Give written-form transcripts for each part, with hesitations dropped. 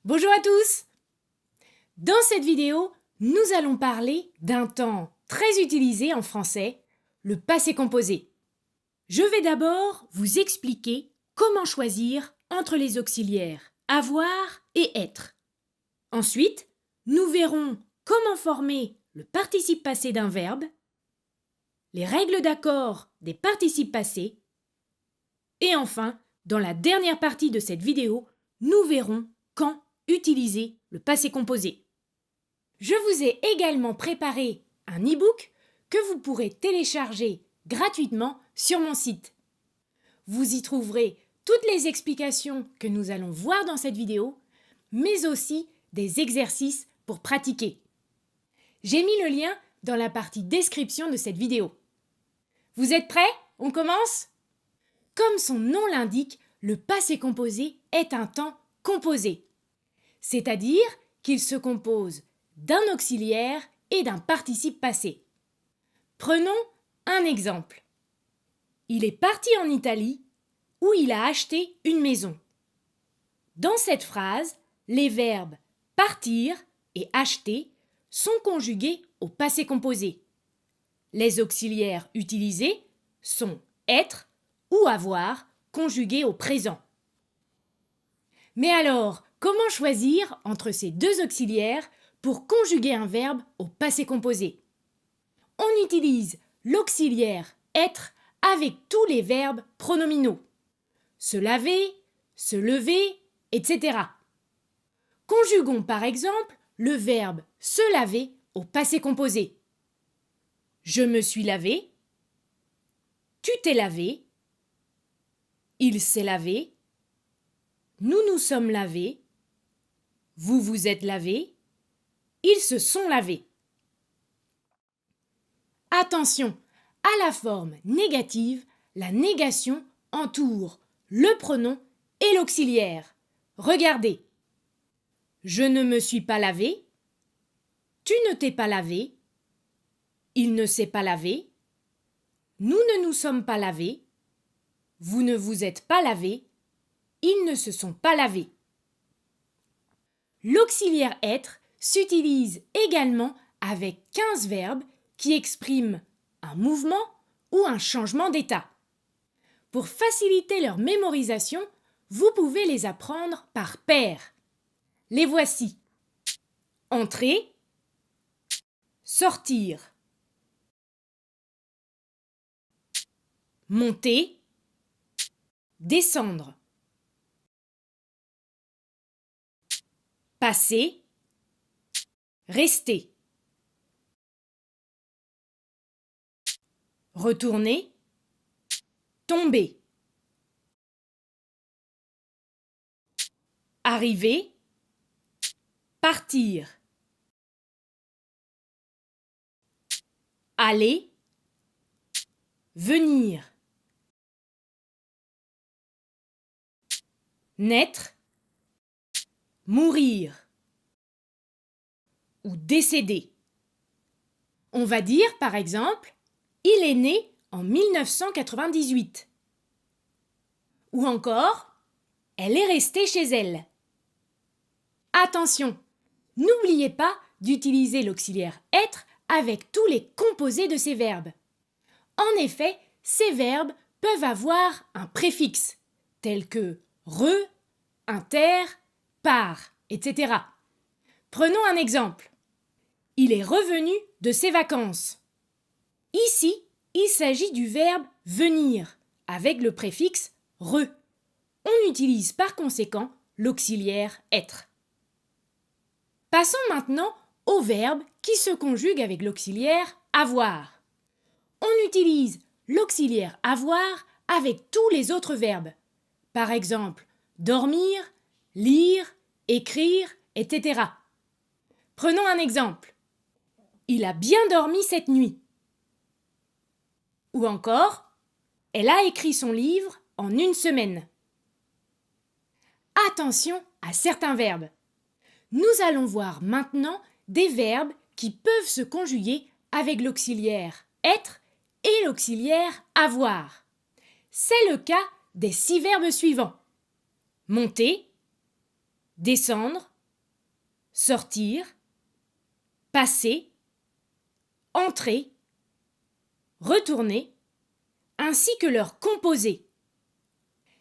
Bonjour à tous! Dans cette vidéo, nous allons parler d'un temps très utilisé en français, le passé composé. Je vais d'abord vous expliquer comment choisir entre les auxiliaires avoir et être. Ensuite, nous verrons comment former le participe passé d'un verbe, les règles d'accord des participes passés, et enfin, dans la dernière partie de cette vidéo, nous verrons quand utiliser le passé composé. Je vous ai également préparé un e-book que vous pourrez télécharger gratuitement sur mon site. Vous y trouverez toutes les explications que nous allons voir dans cette vidéo, mais aussi des exercices pour pratiquer. J'ai mis le lien dans la partie description de cette vidéo. Vous êtes prêts? On commence? Comme son nom l'indique, le passé composé est un temps composé, c'est-à-dire qu'il se compose d'un auxiliaire et d'un participe passé. Prenons un exemple. Il est parti en Italie où il a acheté une maison. Dans cette phrase, les verbes partir et acheter sont conjugués au passé composé. Les auxiliaires utilisés sont être ou avoir conjugués au présent. Mais alors, comment choisir entre ces deux auxiliaires pour conjuguer un verbe au passé composé? On utilise l'auxiliaire être avec tous les verbes pronominaux. Se laver, se lever, etc. Conjuguons par exemple le verbe se laver au passé composé. Je me suis lavé, tu t'es lavé, il s'est lavé, nous nous sommes lavés, vous vous êtes lavés, ils se sont lavés. Attention, à la forme négative, la négation entoure le pronom et l'auxiliaire. Regardez. Je ne me suis pas lavé, tu ne t'es pas lavé, il ne s'est pas lavé, nous ne nous sommes pas lavés, vous ne vous êtes pas lavé, ils ne se sont pas lavés. L'auxiliaire être s'utilise également avec 15 verbes qui expriment un mouvement ou un changement d'état. Pour faciliter leur mémorisation, vous pouvez les apprendre par paires. Les voici. Entrer, sortir, monter, descendre, passer, rester, retourner, tomber, arriver, partir, aller, venir, naître, mourir ou décéder. On va dire par exemple, il est né en 1998. Ou encore, elle est restée chez elle. Attention, n'oubliez pas d'utiliser l'auxiliaire être avec tous les composés de ces verbes. En effet, ces verbes peuvent avoir un préfixe, tel que re, inter, par, etc. Prenons un exemple. Il est revenu de ses vacances. Ici, il s'agit du verbe venir, avec le préfixe re. On utilise par conséquent l'auxiliaire être. Passons maintenant au verbe qui se conjugue avec l'auxiliaire avoir. On utilise l'auxiliaire avoir avec tous les autres verbes. Par exemple, dormir, lire, écrire, etc. Prenons un exemple. Il a bien dormi cette nuit. Ou encore, elle a écrit son livre en 1 semaine. Attention à certains verbes. Nous allons voir maintenant des verbes qui peuvent se conjuguer avec l'auxiliaire être et l'auxiliaire avoir. C'est le cas des 6 verbes suivants. Monter, descendre, sortir, passer, entrer, retourner, ainsi que leur composé.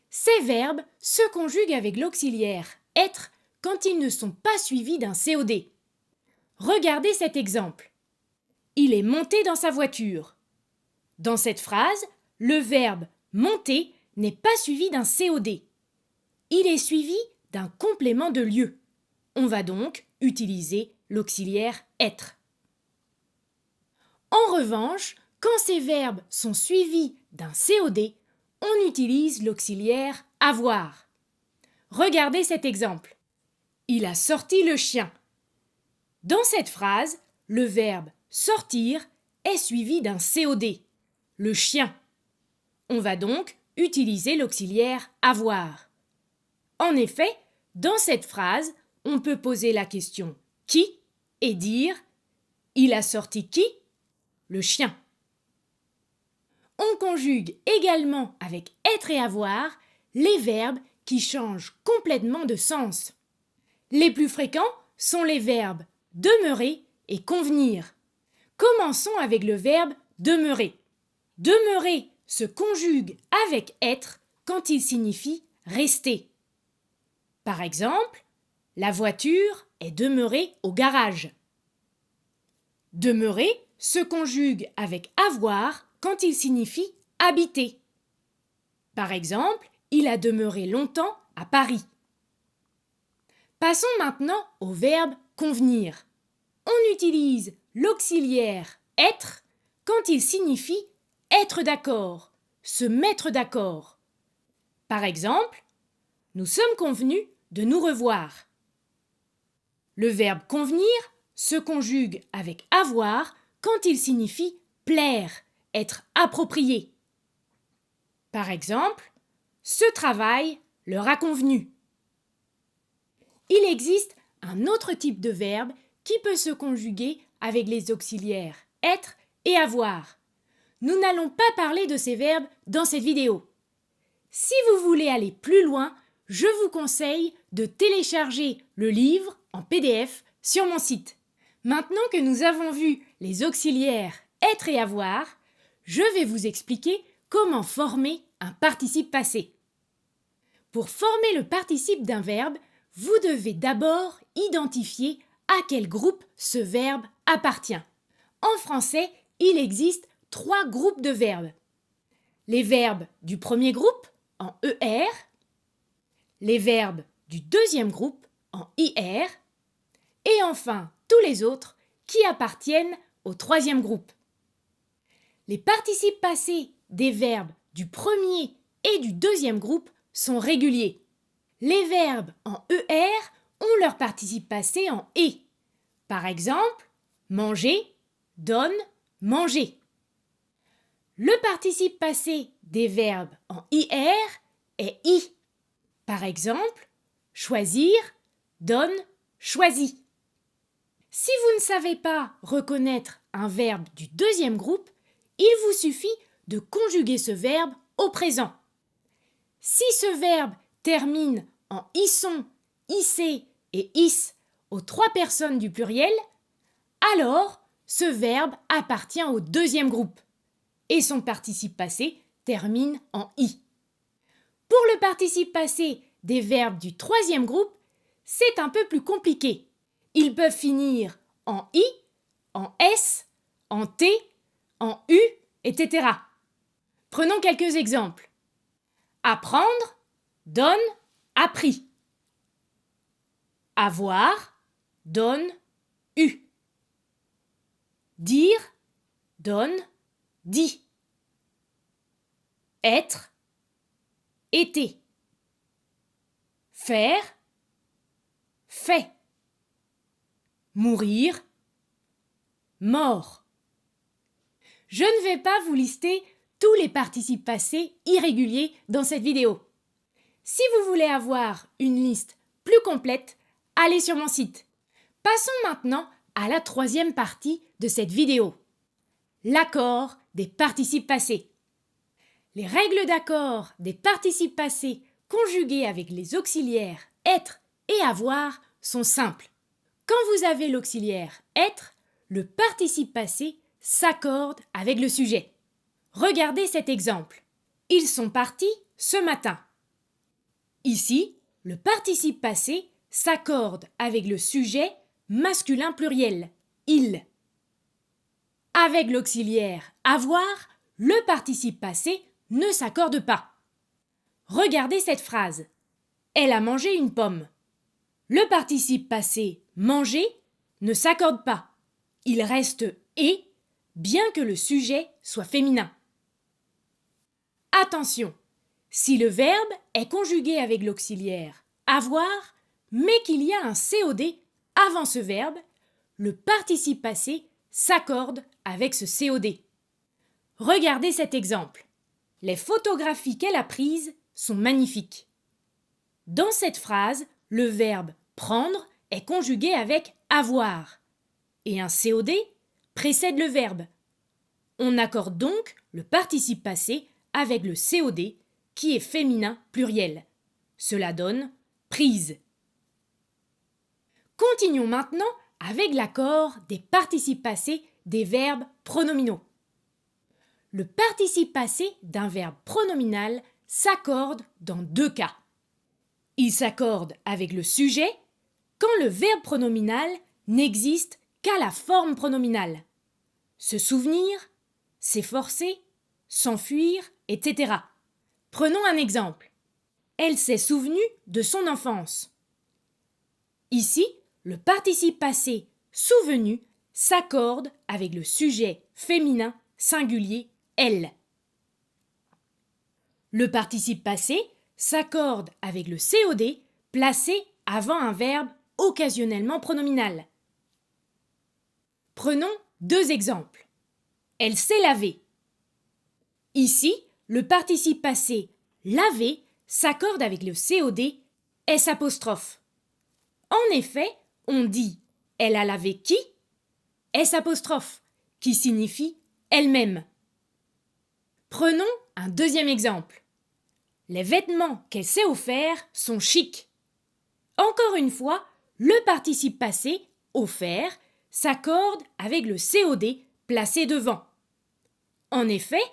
Ces verbes se conjuguent avec l'auxiliaire être quand ils ne sont pas suivis d'un COD. Regardez cet exemple. Il est monté dans sa voiture. Dans cette phrase, le verbe monter n'est pas suivi d'un COD. Il est suivi d'un complément de lieu. On va donc utiliser l'auxiliaire être. En revanche, quand ces verbes sont suivis d'un COD, on utilise l'auxiliaire avoir. Regardez cet exemple. Il a sorti le chien. Dans cette phrase, le verbe sortir est suivi d'un COD, le chien. On va donc utiliser l'auxiliaire avoir. En effet, dans cette phrase, on peut poser la question qui et dire il a sorti qui? Le chien. On conjugue également avec être et avoir les verbes qui changent complètement de sens. Les plus fréquents sont les verbes demeurer et convenir. Commençons avec le verbe demeurer. Demeurer se conjugue avec être quand il signifie rester. Par exemple, la voiture est demeurée au garage. Demeurer se conjugue avec avoir quand il signifie habiter. Par exemple, il a demeuré longtemps à Paris. Passons maintenant au verbe convenir. On utilise l'auxiliaire être quand il signifie être d'accord, se mettre d'accord. Par exemple, nous sommes convenus de nous revoir. Le verbe convenir se conjugue avec avoir quand il signifie plaire, être approprié. Par exemple, ce travail leur a convenu. Il existe un autre type de verbe qui peut se conjuguer avec les auxiliaires être et avoir. Nous n'allons pas parler de ces verbes dans cette vidéo. Si vous voulez aller plus loin, je vous conseille de télécharger le livre en PDF sur mon site. Maintenant que nous avons vu les auxiliaires être et avoir, je vais vous expliquer comment former un participe passé. Pour former le participe d'un verbe, vous devez d'abord identifier à quel groupe ce verbe appartient. En français, il existe 3 groupes de verbes. Les verbes du premier groupe en ER, les verbes du deuxième groupe en IR et enfin tous les autres qui appartiennent au troisième groupe. Les participes passés des verbes du premier et du deuxième groupe sont réguliers. Les verbes en ER ont leur participe passé en E. Par exemple, manger, donne, manger. Le participe passé des verbes en IR est I. Par exemple, choisir, donne, choisit. Si vous ne savez pas reconnaître un verbe du deuxième groupe, il vous suffit de conjuguer ce verbe au présent. Si ce verbe termine en isson, issé et is aux 3 personnes du pluriel, alors ce verbe appartient au deuxième groupe et son participe passé termine en i. Pour le participe passé des verbes du troisième groupe, c'est un peu plus compliqué. Ils peuvent finir en i, en s, en t, en u, etc. Prenons quelques exemples. Apprendre, donne, appris. Avoir, donne, eu. Dire, donne, dit. Être, été. Faire, fait. Mourir, mort. Je ne vais pas vous lister tous les participes passés irréguliers dans cette vidéo. Si vous voulez avoir une liste plus complète, allez sur mon site. Passons maintenant à la 3e partie de cette vidéo. L'accord des participes passés. Les règles d'accord des participes passés conjugués avec les auxiliaires être et avoir sont simples. Quand vous avez l'auxiliaire être, le participe passé s'accorde avec le sujet. Regardez cet exemple. Ils sont partis ce matin. Ici, le participe passé s'accorde avec le sujet masculin pluriel, il. Avec l'auxiliaire avoir, le participe passé ne s'accorde pas. Regardez cette phrase. Elle a mangé une pomme. Le participe passé manger ne s'accorde pas. Il reste et, bien que le sujet soit féminin. Attention, si le verbe est conjugué avec l'auxiliaire avoir, mais qu'il y a un COD avant ce verbe, le participe passé s'accorde avec ce COD. Regardez cet exemple. Les photographies qu'elle a prises sont magnifiques. Dans cette phrase, le verbe prendre est conjugué avec avoir et un COD précède le verbe. On accorde donc le participe passé avec le COD qui est féminin pluriel. Cela donne prise. Continuons maintenant avec l'accord des participes passés des verbes pronominaux. Le participe passé d'un verbe pronominal s'accorde dans deux cas. Il s'accorde avec le sujet quand le verbe pronominal n'existe qu'à la forme pronominale. Se souvenir, s'efforcer, s'enfuir, etc. Prenons un exemple. Elle s'est souvenue de son enfance. Ici, le participe passé souvenu s'accorde avec le sujet féminin singulier elle. Le participe passé s'accorde avec le COD placé avant un verbe occasionnellement pronominal. Prenons deux exemples. Elle s'est lavée. Ici, le participe passé laver s'accorde avec le COD S'. En effet, on dit elle a lavé qui S', qui signifie elle-même. Prenons un deuxième exemple. Les vêtements qu'elle s'est offerts sont chics. Encore une fois, le participe passé, offert, s'accorde avec le COD placé devant. En effet,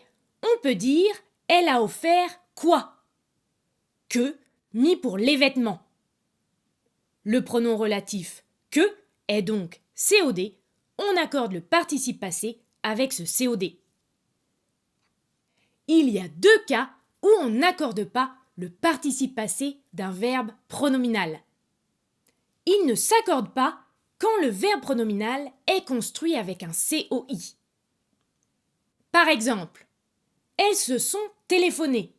on peut dire elle a offert quoi que mis pour les vêtements. Le pronom relatif que est donc COD, on accorde le participe passé avec ce COD. Il y a deux cas où on n'accorde pas le participe passé d'un verbe pronominal. Il ne s'accorde pas quand le verbe pronominal est construit avec un COI. Par exemple, elles se sont téléphonées.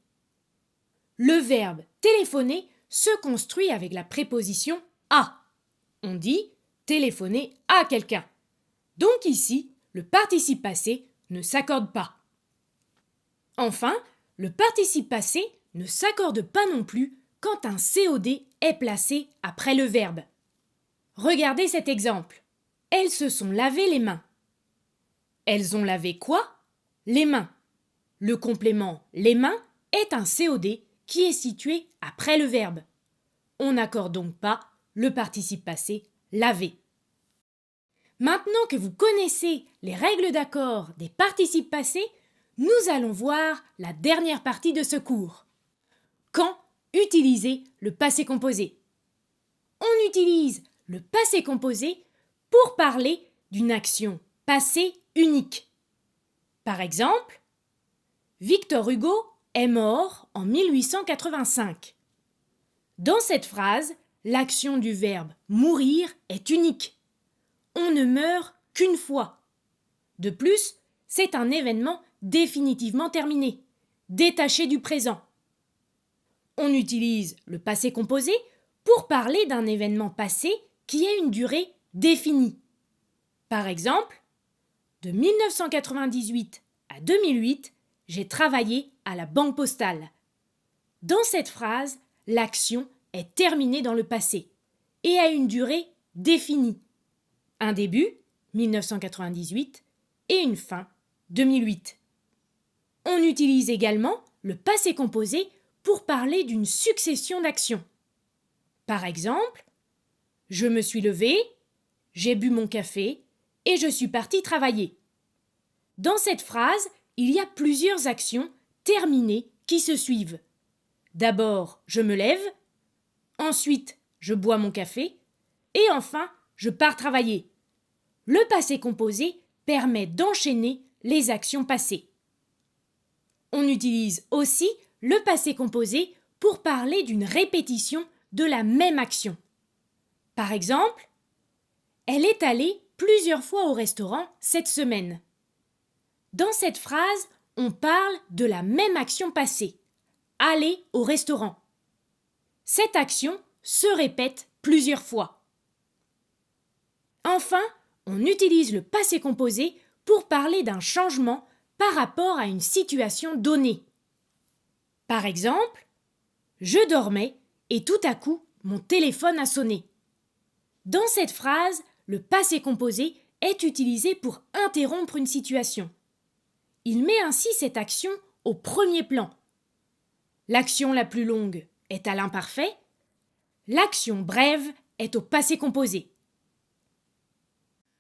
Le verbe téléphoner se construit avec la préposition à. On dit téléphoner à quelqu'un. Donc ici, le participe passé ne s'accorde pas. Enfin, le participe passé ne s'accorde pas non plus quand un COD est placé après le verbe. Regardez cet exemple. Elles se sont lavé les mains. Elles ont lavé quoi? Les mains. Le complément les mains est un COD qui est situé après le verbe. On n'accorde donc pas le participe passé laver. Maintenant que vous connaissez les règles d'accord des participes passés, nous allons voir la dernière partie de ce cours. Quand utiliser le passé composé? On utilise le passé composé pour parler d'une action passée unique. Par exemple, Victor Hugo est mort en 1885. Dans cette phrase, l'action du verbe mourir est unique. On ne meurt qu'une fois. De plus, c'est un événement définitivement terminé, détaché du présent. On utilise le passé composé pour parler d'un événement passé qui a une durée définie. Par exemple, de 1998 à 2008, j'ai travaillé à la banque postale. Dans cette phrase, l'action est terminée dans le passé et a une durée définie. Un début, 1998, et une fin, 2008. On utilise également le passé composé pour parler d'une succession d'actions. Par exemple, je me suis levé, j'ai bu mon café et je suis parti travailler. Dans cette phrase, il y a plusieurs actions terminées qui se suivent. D'abord, je me lève, ensuite, je bois mon café et enfin, je pars travailler. Le passé composé permet d'enchaîner les actions passées. On utilise aussi le passé composé pour parler d'une répétition de la même action. Par exemple, elle est allée plusieurs fois au restaurant cette semaine. Dans cette phrase, on parle de la même action passée, aller au restaurant. Cette action se répète plusieurs fois. Enfin, on utilise le passé composé pour parler d'un changement par rapport à une situation donnée. Par exemple, je dormais et tout à coup, mon téléphone a sonné. Dans cette phrase, le passé composé est utilisé pour interrompre une situation. Il met ainsi cette action au premier plan. L'action la plus longue est à l'imparfait, l'action brève est au passé composé.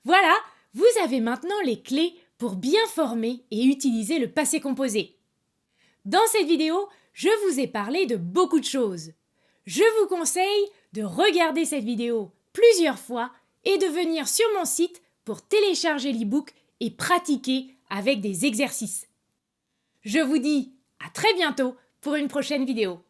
Voilà, vous avez maintenant les clés pour bien former et utiliser le passé composé. Dans cette vidéo, je vous ai parlé de beaucoup de choses. Je vous conseille de regarder cette vidéo plusieurs fois et de venir sur mon site pour télécharger l'e-book et pratiquer avec des exercices. Je vous dis à très bientôt pour une prochaine vidéo.